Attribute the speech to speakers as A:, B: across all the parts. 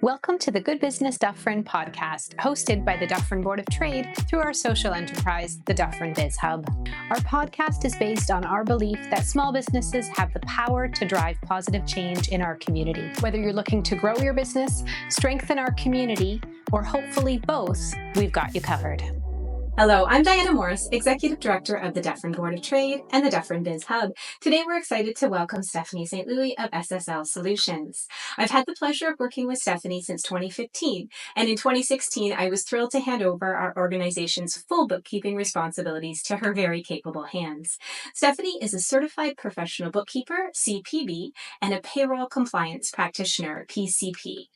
A: Welcome to the Good Business Dufferin podcast, hosted by the Dufferin Board of Trade through our social enterprise, the Dufferin Biz Hub. Our podcast is based on our belief that small businesses have the power to drive positive change in our community. Whether you're looking to grow your business, strengthen our community, or hopefully both, we've got you covered.
B: Hello, I'm Diana Morris, Executive Director of the Dufferin Board of Trade and the Dufferin Biz Hub. Today we're excited to welcome Stephany St of SSL Solutions. I've had the pleasure of working with Stephany since 2015, and in 2016 I was thrilled to hand over our organization's full bookkeeping responsibilities to her very capable hands. Stephany is a certified professional bookkeeper, CPB, and a payroll compliance practitioner, PCP,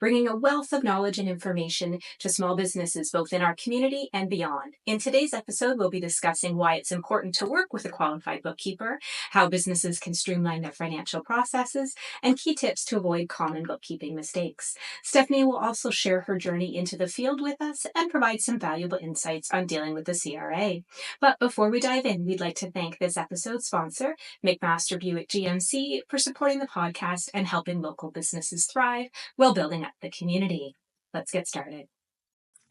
B: bringing a wealth of knowledge and information to small businesses both in our community and beyond. In today's episode, we'll be discussing why it's important to work with a qualified bookkeeper, how businesses can streamline their financial processes, and key tips to avoid common bookkeeping mistakes. Stephany will also share her journey into the field with us and provide some valuable insights on dealing with the CRA. But before we dive in, we'd like to thank this episode's sponsor, McMaster Buick GMC, for supporting the podcast and helping local businesses thrive while building up the community. Let's get started.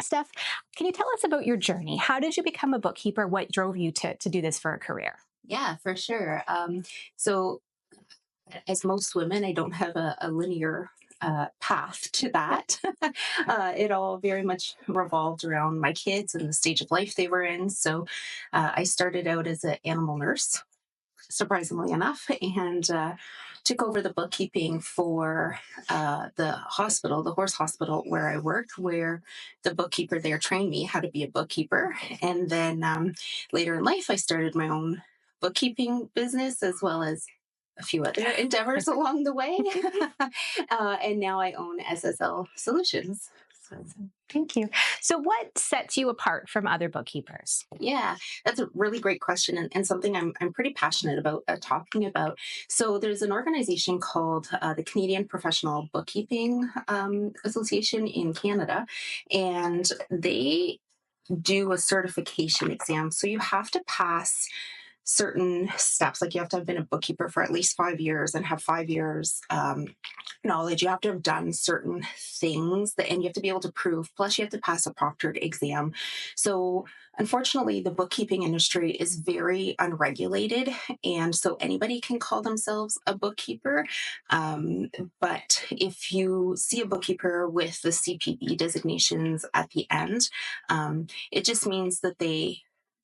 A: Steph, can you tell us about your journey? How did you become a bookkeeper? What drove you to do this for a career?
C: Yeah, for sure. So as most women, I don't have a linear path to that. It all very much revolved around my kids and the stage of life they were in. So I started out as an animal nurse, surprisingly enough, and took over the bookkeeping for the hospital, the horse hospital where I worked, where the bookkeeper there trained me how to be a bookkeeper. And then later in life, I started my own bookkeeping business as well as a few other endeavors along the way. And now I own SSL Solutions.
A: Thank you. So what sets you apart from other bookkeepers?
C: Yeah, that's a really great question and something I'm pretty passionate about talking about. So there's an organization called the Canadian Professional Bookkeeping Association in Canada, and they do a certification exam. So you have to pass certain steps, like you have to have been a bookkeeper for at least 5 years and have 5 years knowledge. You have to have done certain things and you have to be able to prove, plus you have to pass a proctored exam. So unfortunately, the bookkeeping industry is very unregulated, and so anybody can call themselves a bookkeeper. But if you see a bookkeeper with the CPB designations at the end, it just means that they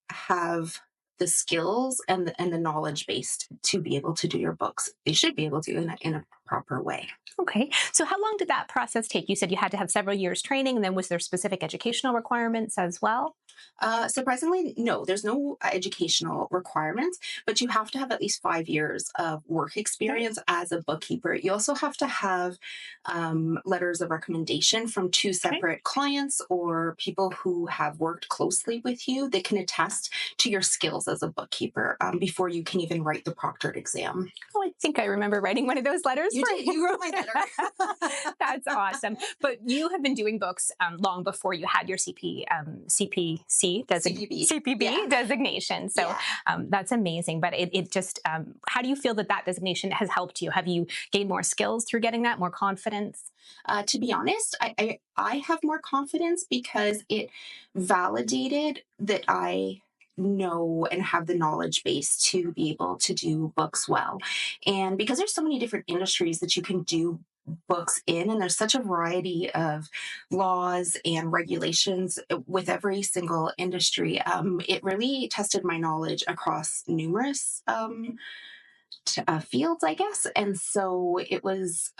C: have the skills and the knowledge based to be able to do your books. They should be able to in a proper way.
A: Okay. So how long did that process take? You said you had to have several years training, and then was there specific educational requirements as well?
C: Surprisingly, no, there's no educational requirements, but you have to have at least 5 years of work experience as a bookkeeper. You also have to have letters of recommendation from two separate clients or people who have worked closely with you. They can attest to your skills as a bookkeeper before you can even write the proctored exam.
A: Oh, I think I remember writing one of those letters.
C: You did. You wrote my letter.
A: That's awesome. But you have been doing books long before you had your CPB
C: Yeah.
A: designation. So that's amazing. But it just, how do you feel that designation has helped you? Have you gained more skills through getting that, more confidence?
C: To be honest, I have more confidence because it validated that I know and have the knowledge base to be able to do books well. And because there's so many different industries that you can do books in, and there's such a variety of laws and regulations with every single industry, it really tested my knowledge across numerous fields, I guess. And so it was,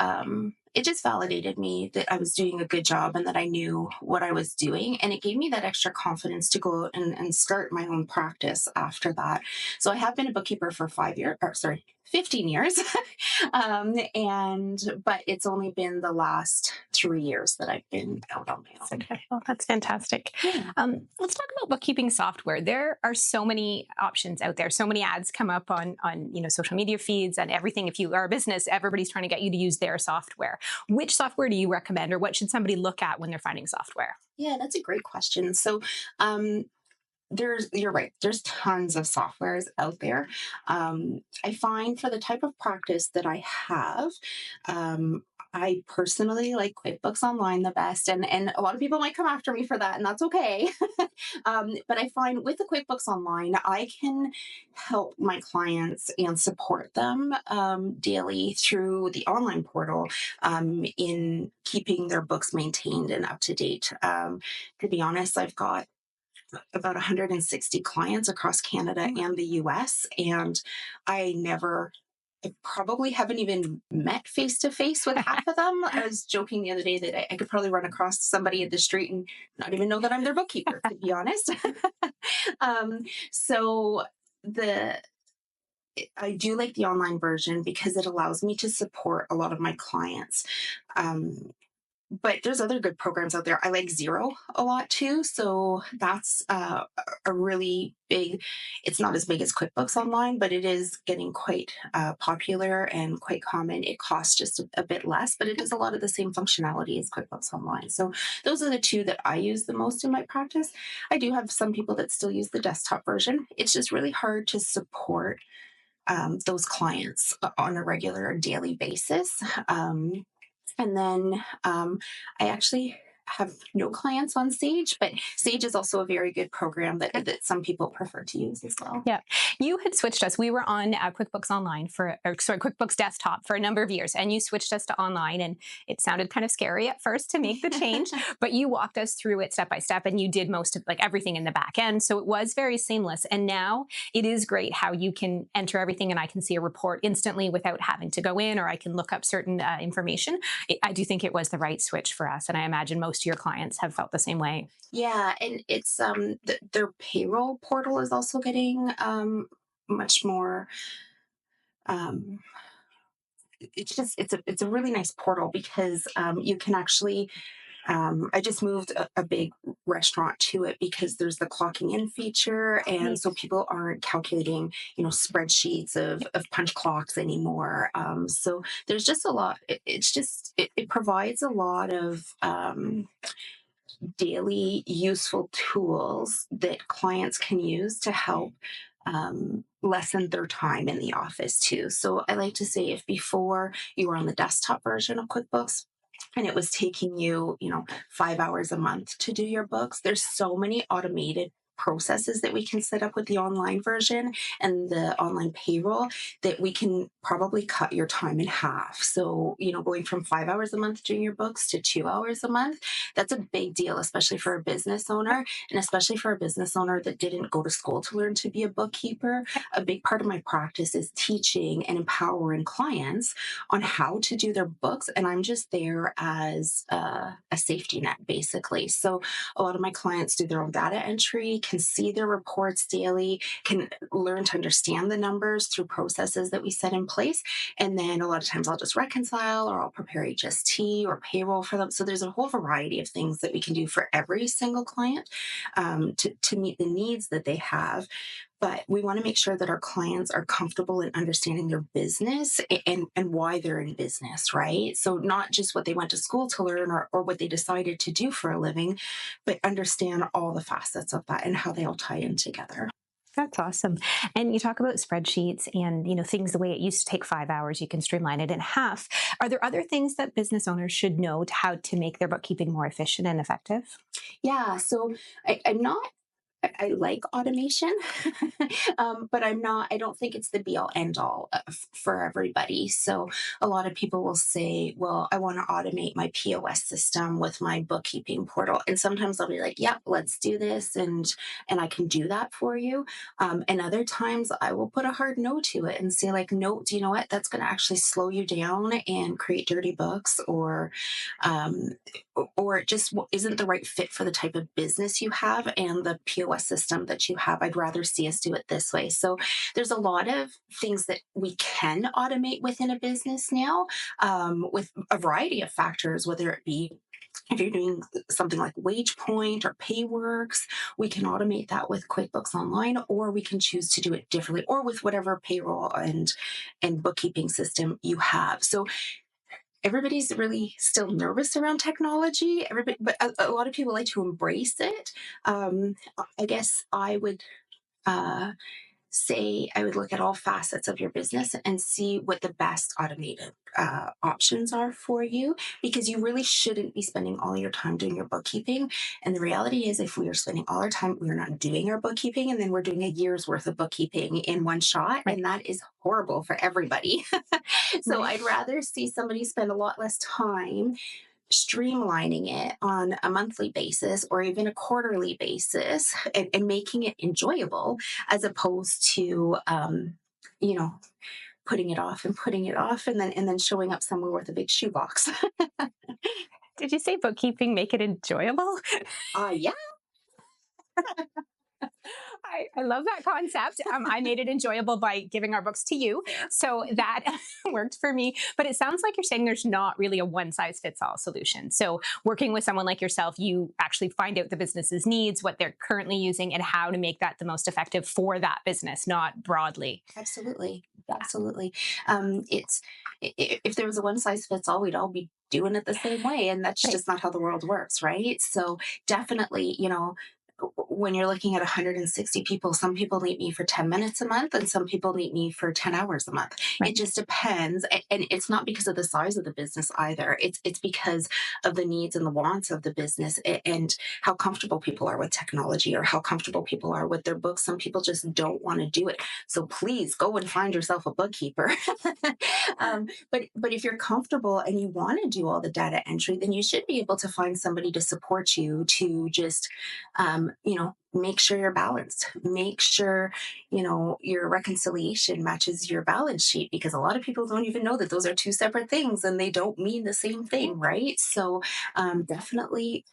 C: it just validated me that I was doing a good job and that I knew what I was doing. And it gave me that extra confidence to go out and start my own practice after that. So I have been a bookkeeper for 15 years. But it's only been the last 3 years that I've been out on my own.
A: Okay. Well, that's fantastic. Yeah. Let's talk about bookkeeping software. There are so many options out there. So many ads come up on social media feeds and everything. If you are a business, everybody's trying to get you to use their software. Which software do you recommend, or what should somebody look at when they're finding software?
C: Yeah, that's a great question. So, you're right. There's tons of softwares out there. I find for the type of practice that I have, I personally like QuickBooks Online the best, and a lot of people might come after me for that, and that's okay. But I find with the QuickBooks Online, I can help my clients and support them daily through the online portal in keeping their books maintained and up to date. To be honest, I've got about 160 clients across Canada and the US, and I probably haven't even met face to face with half of them. I was joking the other day that I could probably run across somebody in the street and not even know that I'm their bookkeeper, to be honest. um, so the I do like the online version because it allows me to support a lot of my clients. Um, but there's other good programs out there. I like Zero a lot too. So that's a really big, it's not as big as QuickBooks Online, but it is getting quite popular and quite common. It costs just a bit less, but it does a lot of the same functionality as QuickBooks Online. So those are the two that I use the most in my practice. I do have some people that still use the desktop version. It's just really hard to support those clients on a regular or daily basis. And then I actually have no clients on Sage, but Sage is also a very good program that some people prefer to use as well.
A: Yeah. You had switched us. We were on QuickBooks Online QuickBooks Desktop for a number of years, and you switched us to online, and it sounded kind of scary at first to make the change, but you walked us through it step by step, and you did most of everything in the back end. So it was very seamless. And now it is great how you can enter everything and I can see a report instantly without having to go in, or I can look up certain information. I do think it was the right switch for us. And I imagine most of your clients have felt the same way.
C: Yeah, and it's their payroll portal is also getting much more. Um, it's a really nice portal because you can actually. I just moved a big restaurant to it because there's the clocking in feature, and so people aren't calculating, spreadsheets of punch clocks anymore. So there's just a lot. It provides a lot of daily useful tools that clients can use to help lessen their time in the office too. So I like to say if before you were on the desktop version of QuickBooks and it was taking you, 5 hours a month to do your books, there's so many automated processes that we can set up with the online version and the online payroll that we can probably cut your time in half. So, going from 5 hours a month doing your books to 2 hours a month, that's a big deal, especially for a business owner, and especially for a business owner that didn't go to school to learn to be a bookkeeper. A big part of my practice is teaching and empowering clients on how to do their books. And I'm just there as a safety net, basically. So a lot of my clients do their own data entry, can see their reports daily, can learn to understand the numbers through processes that we set in place. And then a lot of times I'll just reconcile or I'll prepare HST or payroll for them. So there's a whole variety of things that we can do for every single client to meet the needs that they have. But we want to make sure that our clients are comfortable in understanding their business and why they're in business, right? So not just what they went to school to learn or what they decided to do for a living, but understand all the facets of that and how they all tie in together.
A: That's awesome. And you talk about spreadsheets and, things the way it used to take 5 hours, you can streamline it in half. Are there other things that business owners should know to how to make their bookkeeping more efficient and effective?
C: Yeah, so I'm not I like automation, but I don't think it's the be all end all for everybody. So a lot of people will say, well, I want to automate my POS system with my bookkeeping portal. And sometimes I'll be like, yeah, let's do this. And I can do that for you. And other times I will put a hard no to it and say like, no, do you know what? That's going to actually slow you down and create dirty books um, or it just isn't the right fit for the type of business you have and the POS system that you have. I'd rather see us do it this way. So there's a lot of things that we can automate within a business now with a variety of factors, whether it be if you're doing something like WagePoint or PayWorks, we can automate that with QuickBooks Online, or we can choose to do it differently, or with whatever payroll and bookkeeping system you have. So everybody's really still nervous around technology. But a lot of people like to embrace it. I guess I would say I would look at all facets of your business and see what the best automated options are for you, because you really shouldn't be spending all your time doing your bookkeeping. And the reality is, if we are spending all our time, we're not doing our bookkeeping, and then we're doing a year's worth of bookkeeping in one shot.
A: Right.
C: And that is horrible for everybody. So
A: Right.
C: I'd rather see somebody spend a lot less time streamlining it on a monthly basis or even a quarterly basis, and making it enjoyable, as opposed to you know putting it off and putting it off, and then showing up somewhere with a big shoebox.
A: Did you say bookkeeping make it enjoyable?
C: Yeah.
A: I love that concept. I made it enjoyable by giving our books to you.
C: Fair.
A: So that worked for me. But it sounds like you're saying there's not really a one size fits all solution. So working with someone like yourself, you actually find out the business's needs, what they're currently using, and how to make that the most effective for that business, not broadly.
C: Absolutely. Absolutely. It's if there was a one size fits all, we'd all be doing it the same way, and that's
A: Right.
C: just not how the world works, right? So definitely, when you're looking at 160 people, some people need me for 10 minutes a month, and some people need me for 10 hours a month. It
A: Right.
C: just depends. And it's not because of the size of the business either. It's because of the needs and the wants of the business, and how comfortable people are with technology, or how comfortable people are with their books. Some people just don't want to do it. So please go and find yourself a bookkeeper. But if you're comfortable and you want to do all the data entry, then you should be able to find somebody to support you, to just make sure you're balanced, make sure, your reconciliation matches your balance sheet, because a lot of people don't even know that those are two separate things and they don't mean the same thing, right? So definitely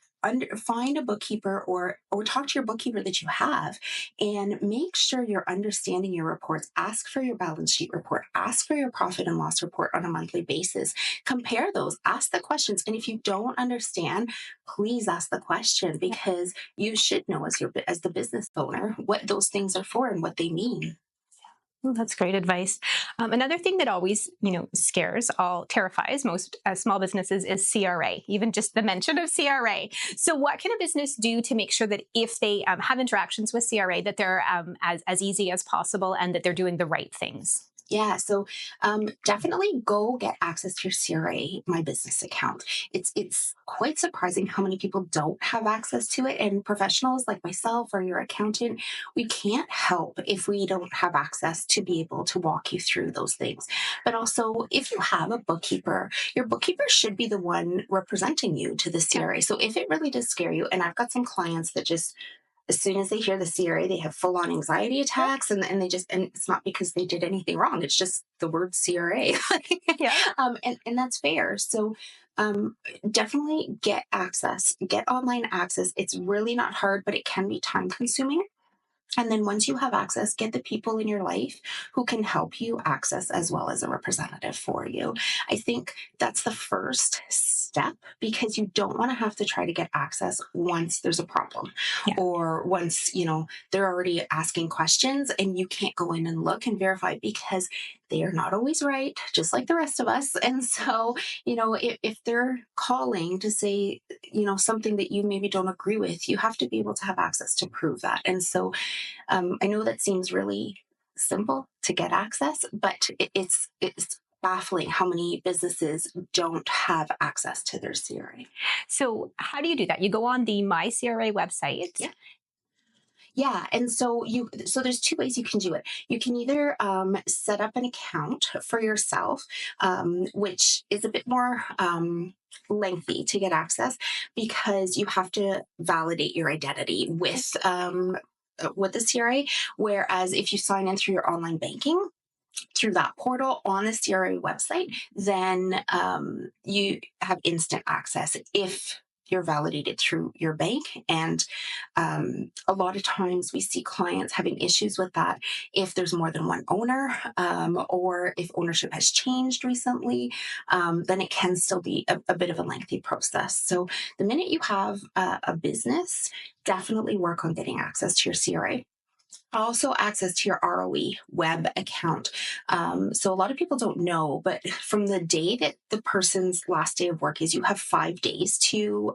C: find a bookkeeper, or talk to your bookkeeper that you have, and make sure you're understanding your reports. Ask for your balance sheet report, ask for your profit and loss report on a monthly basis, compare those, ask the questions. And if you don't understand, please ask the question, because you should know, as the business owner, what those things are for and what they mean.
A: Well, that's great advice. Another thing that always, terrifies most small businesses is CRA, even just the mention of CRA. So what can a business do to make sure that if they have interactions with CRA, that they're as easy as possible and that they're doing the right things?
C: Yeah, so definitely go get access to your CRA My Business account. It's quite surprising how many people don't have access to it, and professionals like myself or your accountant, we can't help if we don't have access to be able to walk you through those things. But also, if you have a bookkeeper, your bookkeeper should be the one representing you to the
A: Yeah.
C: CRA. So if it really does scare you, and I've got some clients that just, as soon as they hear the CRA, they have full on anxiety attacks, and it's not because they did anything wrong. It's just the word CRA.
A: Yeah.
C: And that's fair. So, um, definitely get online access. It's really not hard, but it can be time consuming. And then once you have access, get the people in your life who can help you access, as well as a representative for you. I think that's the first step, because you don't want to have to try to get access once there's a problem,
A: Yeah.
C: or once, they're already asking questions and you can't go in and look and verify, because they are not always right, just like the rest of us. And so, if they're calling to say, something that you maybe don't agree with, you have to be able to have access to prove that. And so, I know that seems really simple to get access, but it's baffling how many businesses don't have access to their CRA.
A: So how do you do that? You go on the My CRA website.
C: Yeah. Yeah, and so there's two ways you can do it. You can either set up an account for yourself, which is a bit more lengthy to get access, because you have to validate your identity with the CRA. Whereas if you sign in through your online banking, through that portal on the CRA website, then you have instant access if you're validated through your bank. And a lot of times we see clients having issues with that if there's more than one owner, or if ownership has changed recently, then it can still be a bit of a lengthy process. So the minute you have a business, definitely work on getting access to your CRA. Also access to your ROE web account. So a lot of people don't know, but from the day that the person's last day of work is, you have 5 days to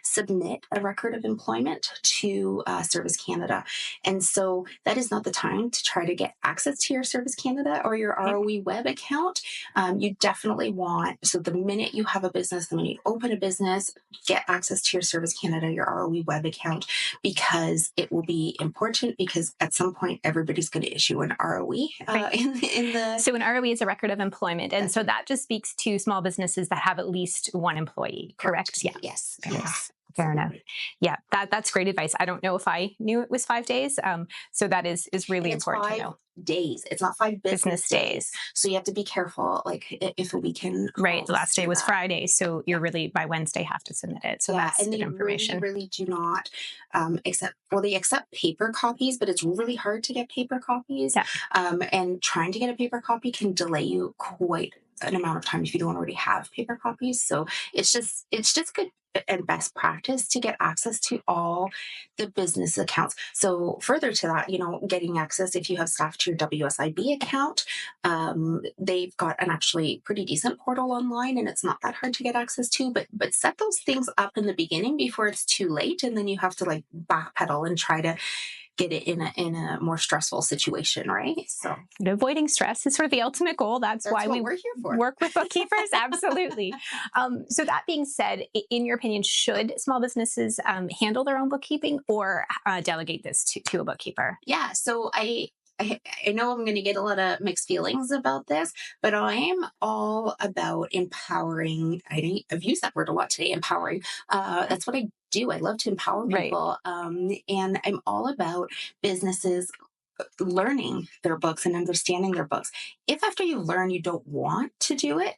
C: submit a record of employment to Service Canada. And so that is not the time to try to get access to your Service Canada or your ROE web account. You definitely want, so the minute you have a business, the minute you open a business, get access to your Service Canada, your ROE web account, because it will be important, because at some point everybody's going to issue an ROE in the.
A: So an ROE is a record of employment, and so that just speaks to small businesses that have at least one employee, correct? Yeah.
C: Yes.
A: Yes. Fair enough. Yeah, that's great advice. I don't know if I knew it was 5 days. So that is really important to know.
C: Days. It's not 5 business days. So you have to be careful. Like if a weekend.
A: Right. The last day was Friday. So you're really by Wednesday have to submit it. So that's
C: and
A: good
C: they
A: information.
C: really do not they accept paper copies, but it's really hard to get paper copies.
A: Yeah.
C: And trying to get a paper copy can delay you quite an amount of time if you don't already have paper copies. So it's just good and best practice to get access to all the business accounts. So further to that, getting access, if you have staff, to your WSIB account, they've got an actually pretty decent portal online, and it's not that hard to get access to, but set those things up in the beginning before it's too late. And then you have to like backpedal and try to get it in a more stressful situation, right? So
A: avoiding stress is sort of the ultimate goal. That's why
C: we're here for.
A: Work with bookkeepers. Absolutely. So that being said, in your opinion, should small businesses handle their own bookkeeping or delegate this to a bookkeeper?
C: Yeah. So I know I'm going to get a lot of mixed feelings about this, but I am all about empowering. I've used that word a lot today, empowering. That's what I do. I love to empower people. Right. And I'm all about businesses learning their books and understanding their books. If after you learn you don't want to do it,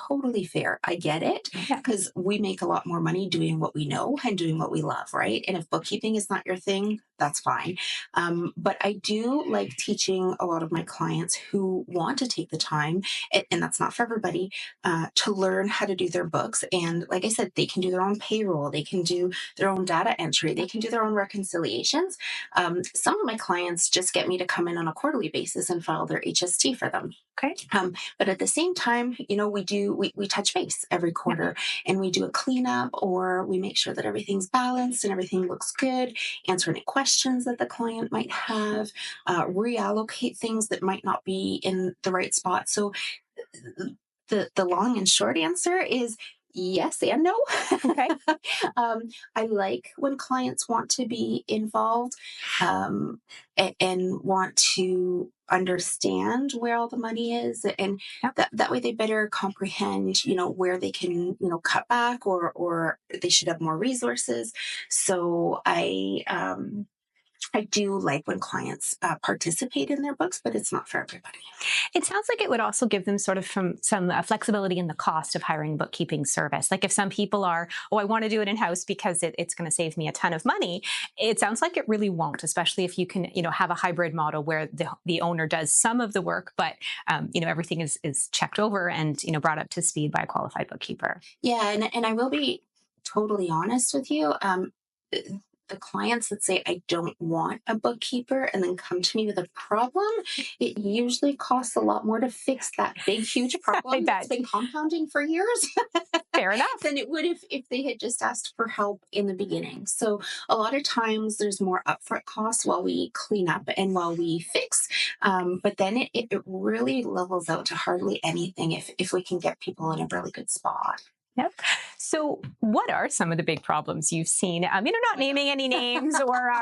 C: totally fair. I get it, because we make a lot more money doing what we know and doing what we love, right? And if bookkeeping is not your thing, that's fine. But I do like teaching a lot of my clients who want to take the time, and that's not for everybody, to learn how to do their books. And like I said, they can do their own payroll, they can do their own data entry, they can do their own reconciliations. Some of my clients just get me to come in on a quarterly basis and file their HST for them.
A: Okay.
C: But at the same time, we touch base every quarter, and we do a cleanup, or we make sure that everything's balanced and everything looks good, answer any questions that the client might have, reallocate things that might not be in the right spot. So the long and short answer is yes and no.
A: Okay.
C: I like when clients want to be involved, and want to understand where all the money is, and that way they better comprehend, where they can, cut back, or they should have more resources. So I do like when clients participate in their books, but it's not for everybody.
A: It sounds like it would also give them sort of some flexibility in the cost of hiring bookkeeping service. Like if some people are, I want to do it in-house because it's going to save me a ton of money. It sounds like it really won't, especially if you can, have a hybrid model where the owner does some of the work, but, everything is checked over and, brought up to speed by a qualified bookkeeper.
C: Yeah. And I will be totally honest with you. The clients that say, I don't want a bookkeeper, and then come to me with a problem, it usually costs a lot more to fix that big, huge problem that's been compounding for years.
A: Fair enough.
C: Than it would if they had just asked for help in the beginning. So a lot of times there's more upfront costs while we clean up and while we fix. But then it really levels out to hardly anything if we can get people in a really good spot.
A: Yep. So what are some of the big problems you've seen? Not naming any names or...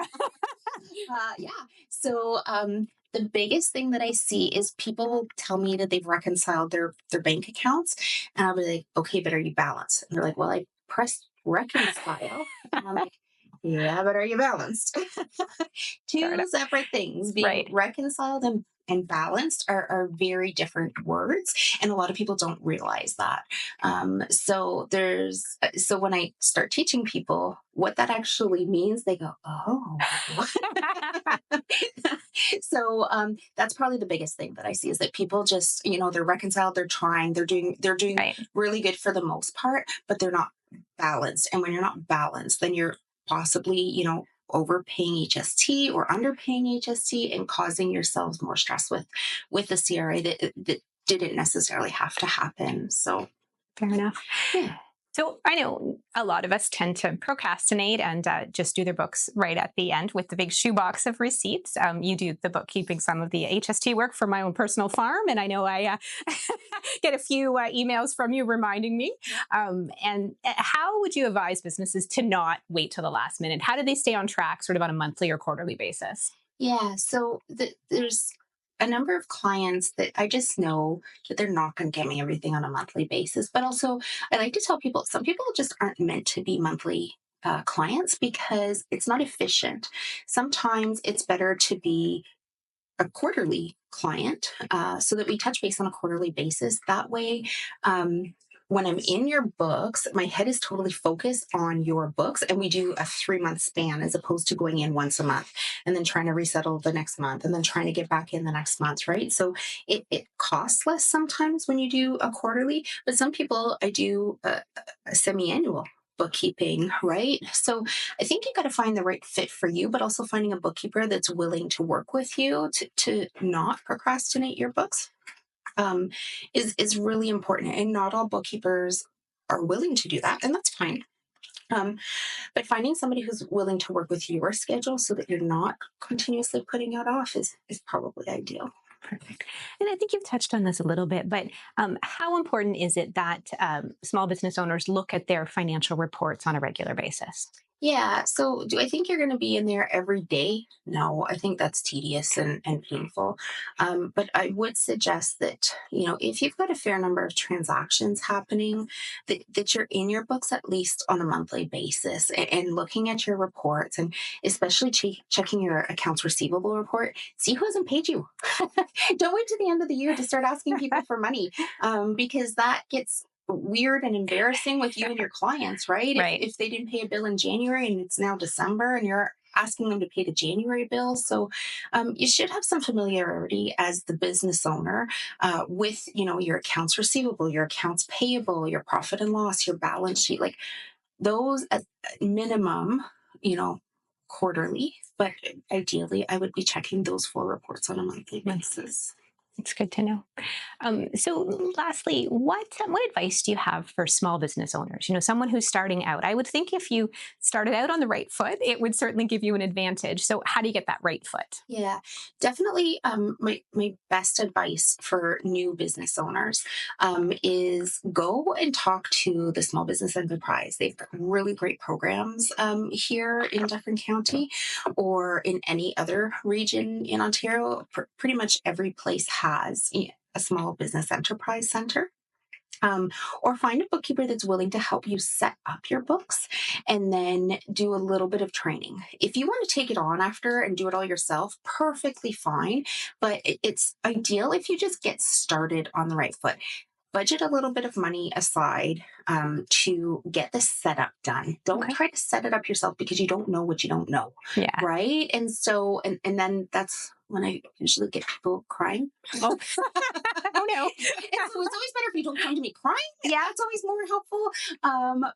C: Yeah. So the biggest thing that I see is people will tell me that they've reconciled their bank accounts. And I'll be like, okay, but are you balanced? And they're like, well, I pressed reconcile. And I'm like, yeah, but are you balanced? Two separate things. Being reconciled and balanced are very different words, and a lot of people don't realize that. So when I start teaching people what that actually means, they go, oh. So that's probably the biggest thing that I see, is that people just, they're reconciled, they're trying, they're doing really good for the most part, but they're not balanced. And when you're not balanced, then you're possibly, overpaying HST or underpaying HST and causing yourselves more stress with the CRA that didn't necessarily have to happen. So
A: Fair enough.
C: yeah.
A: So I know a lot of us tend to procrastinate and just do their books right at the end with the big shoebox of receipts. You do the bookkeeping, some of the HST work for my own personal farm, and I know I get a few emails from you reminding me. And how would you advise businesses to not wait till the last minute? How do they stay on track, sort of on a monthly or quarterly basis?
C: Yeah, so there's a number of clients that I just know that they're not going to get me everything on a monthly basis. But also, I like to tell people some people just aren't meant to be monthly clients because it's not efficient. Sometimes it's better to be a quarterly client so that we touch base on a quarterly basis. That way, when I'm in your books, my head is totally focused on your books, and we do a 3-month span as opposed to going in once a month and then trying to resettle the next month and then trying to get back in the next month, right? So it costs less sometimes when you do a quarterly, but some people I do a semi-annual bookkeeping, right? So I think you got to find the right fit for you, but also finding a bookkeeper that's willing to work with you to not procrastinate your books is really important. And not all bookkeepers are willing to do that, and that's fine. But finding somebody who's willing to work with your schedule so that you're not continuously putting it off is probably ideal.
A: Perfect. And I think you've touched on this a little bit, but how important is it that small business owners look at their financial reports on a regular basis?
C: Yeah. So do I think you're going to be in there every day? No, I think that's tedious and painful. But I would suggest that, if you've got a fair number of transactions happening, that you're in your books at least on a monthly basis and looking at your reports and especially checking your accounts receivable report. See who hasn't paid you. Don't wait to the end of the year to start asking people for money because that gets weird and embarrassing with you and your clients, right?
A: Right.
C: If they didn't pay a bill in January and it's now December and you're asking them to pay the January bill. So you should have some familiarity as the business owner with, your accounts receivable, your accounts payable, your profit and loss, your balance sheet, like those at minimum, quarterly, but ideally I would be checking those 4 reports on a monthly basis.
A: It's good to know. So, lastly, what advice do you have for small business owners? Someone who's starting out. I would think if you started out on the right foot, it would certainly give you an advantage. So, how do you get that right foot?
C: Yeah, definitely. My best advice for new business owners is go and talk to the Small Business Enterprise. They've got really great programs here in Dufferin County or in any other region in Ontario. Pretty much every place has a small business enterprise center. Or find a bookkeeper that's willing to help you set up your books and then do a little bit of training. If you want to take it on after and do it all yourself, perfectly fine. But it's ideal if you just get started on the right foot. Budget a little bit of money aside to get the setup done. Don't try to set it up yourself because you don't know what you don't know.
A: Yeah.
C: Right. And so, and then that's when I usually get people crying.
A: Oh, oh no.
C: And so it's always better if you don't come to me crying.
A: Yeah.
C: It's always more helpful.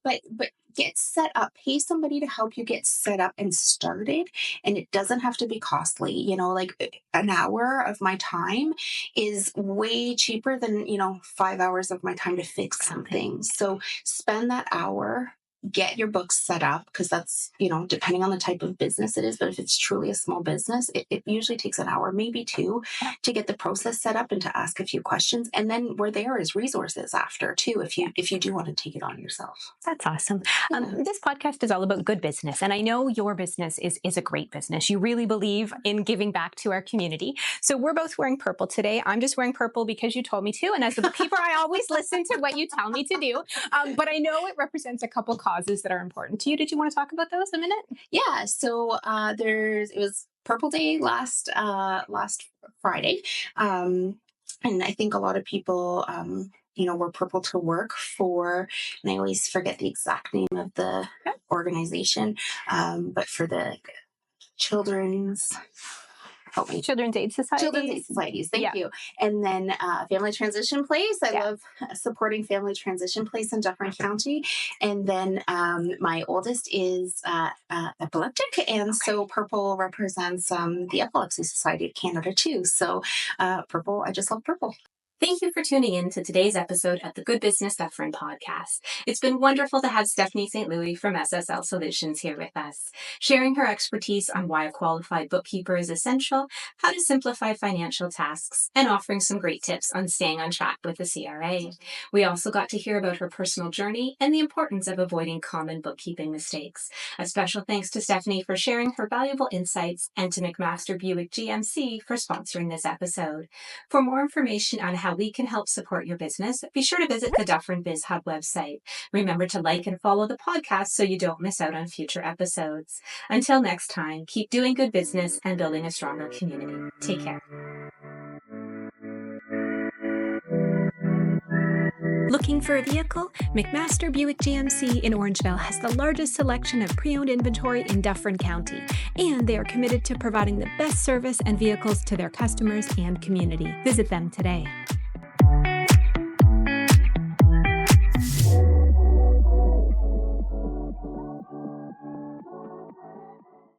C: But get set up. Pay somebody to help you get set up and started. And it doesn't have to be costly. Like an hour of my time is way cheaper than, 5 hours of my time to fix something. So spend that hour. Get your books set up because that's, depending on the type of business it is. But if it's truly a small business, it usually takes an hour, maybe 2, to get the process set up and to ask a few questions. And then we're there as resources after too, if you do want to take it on yourself.
A: That's awesome. This podcast is all about good business. And I know your business is a great business. You really believe in giving back to our community. So we're both wearing purple today. I'm just wearing purple because you told me to. And as a bookkeeper, I always listen to what you tell me to do. But I know it represents a couple causes that are important to you. Did you want to talk about those a minute?
C: Yeah. So it was Purple Day last Friday. And I think a lot of people were purple to work for, and I always forget the exact name of the organization, but for the children's help me.
A: Children's Aid Society.
C: Children's Aid Societies, thank you. And then Family Transition Place. I love supporting Family Transition Place in Dufferin County. And then my oldest is epileptic, and so purple represents the Epilepsy Society of Canada too. So purple, I just love purple.
B: Thank you for tuning in to today's episode of the Good Business Dufferin podcast. It's been wonderful to have Stephany St. from SSL Solutions here with us, sharing her expertise on why a qualified bookkeeper is essential, how to simplify financial tasks, and offering some great tips on staying on track with the CRA. We also got to hear about her personal journey and the importance of avoiding common bookkeeping mistakes. A special thanks to Stephany for sharing her valuable insights, and to McMaster Buick GMC for sponsoring this episode. For more information on how we can help support your business, be sure to visit the Dufferin Biz Hub website. Remember to like and follow the podcast so you don't miss out on future episodes. Until next time, keep doing good business and building a stronger community. Take care. Looking for a vehicle? McMaster Buick GMC in Orangeville has the largest selection of pre-owned inventory in Dufferin County, and they are committed to providing the best service and vehicles to their customers and community. Visit them today.